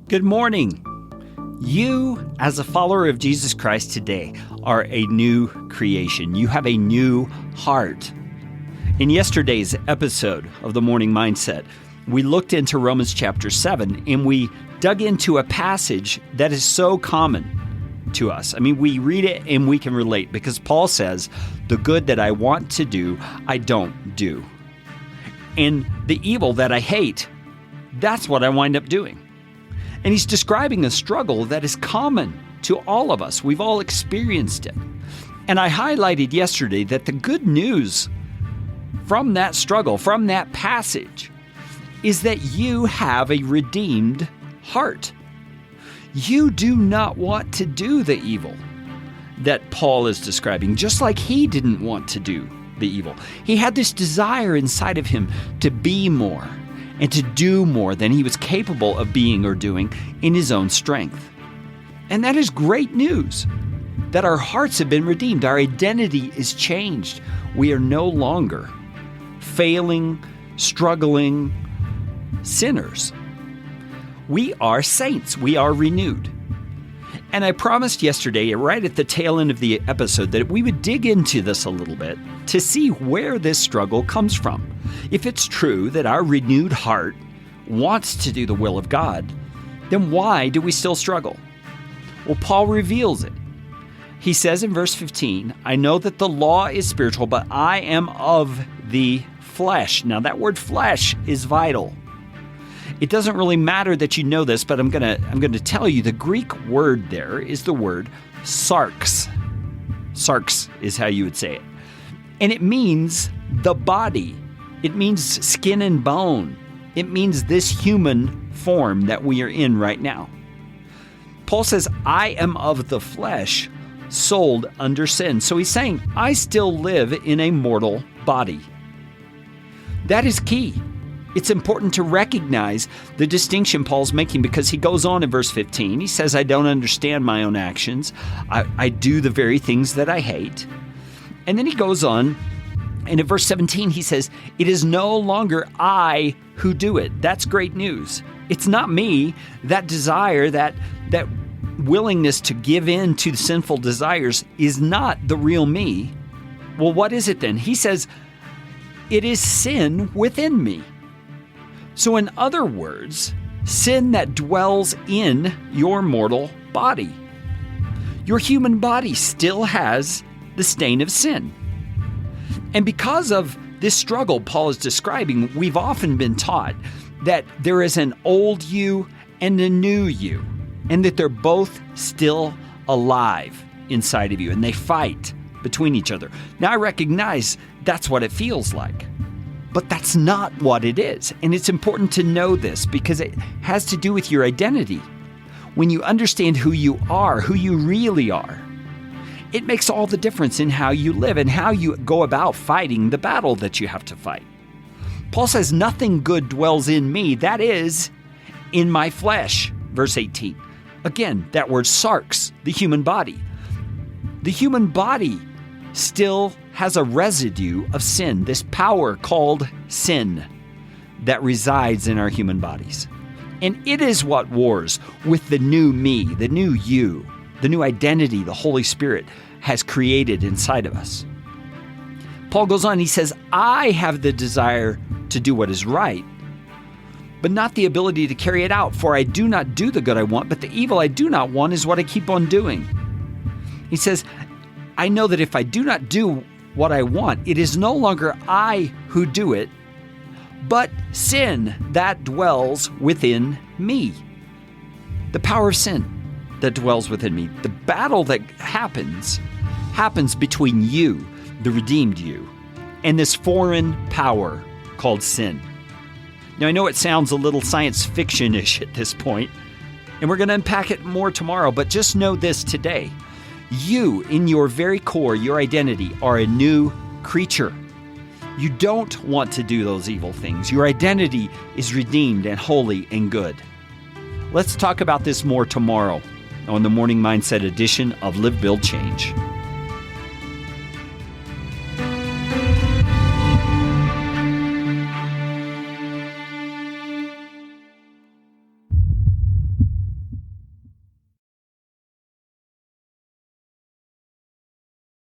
Good morning. You, as a follower of Jesus Christ today, are a new creation. You have a new heart. In yesterday's episode of the Morning Mindset, we looked into Romans chapter 7 and we dug into a passage that is so common to us. I mean, we read it and we can relate because Paul says, the good that I want to do, I don't do. And the evil that I hate, that's what I wind up doing. And he's describing a struggle that is common to all of us. We've all experienced it. And I highlighted yesterday that the good news from that struggle, from that passage, is that you have a redeemed heart. You do not want to do the evil that Paul is describing, just like he didn't want to do the evil. He had this desire inside of him to be more and to do more than he was capable of being or doing in his own strength. And that is great news, that our hearts have been redeemed. Our identity is changed. We are no longer failing, struggling sinners. We are saints. We are renewed. And I promised yesterday, right at the tail end of the episode, that we would dig into this a little bit to see where this struggle comes from. If it's true that our renewed heart wants to do the will of God, then why do we still struggle? Well, Paul reveals it. He says in verse 15, I know that the law is spiritual, but I am of the flesh. Now that word flesh is vital. It doesn't really matter that you know this, but I'm going to tell you the Greek word there is the word sarx. Sarx is how you would say it. And it means the body. It means skin and bone. It means this human form that we are in right now. Paul says, I am of the flesh, sold under sin. So he's saying, I still live in a mortal body. That is key. It's important to recognize the distinction Paul's making because he goes on in verse 15. He says, I don't understand my own actions. I do the very things that I hate. And then he goes on, and in verse 17, he says, it is no longer I who do it. That's great news. It's not me. That desire, that willingness to give in to the sinful desires is not the real me. Well, what is it then? He says, it is sin within me. So in other words, sin that dwells in your mortal body. Your human body still has the stain of sin. And because of this struggle Paul is describing, we've often been taught that there is an old you and a new you, and that they're both still alive inside of you, and they fight between each other. Now I recognize that's what it feels like. But that's not what it is. And it's important to know this because it has to do with your identity. When you understand who you are, who you really are, it makes all the difference in how you live and how you go about fighting the battle that you have to fight. Paul says, nothing good dwells in me, that is, in my flesh. Verse 18. Again, that word sarx, the human body. The human body still has a residue of sin, this power called sin that resides in our human bodies. And it is what wars with the new me, the new you, the new identity the Holy Spirit has created inside of us. Paul goes on, he says, I have the desire to do what is right, but not the ability to carry it out. For I do not do the good I want, but the evil I do not want is what I keep on doing. He says, I know that if I do not do what I want, it is no longer I who do it, but sin that dwells within me. The power of sin that dwells within me. The battle that happens between you, the redeemed you, and this foreign power called sin. Now, I know it sounds a little science fiction-ish at this point, and we're going to unpack it more tomorrow, but just know this today. You, in your very core, your identity, are a new creature. You don't want to do those evil things. Your identity is redeemed and holy and good. Let's talk about this more tomorrow on the Morning Mindset edition of Live, Build, Change.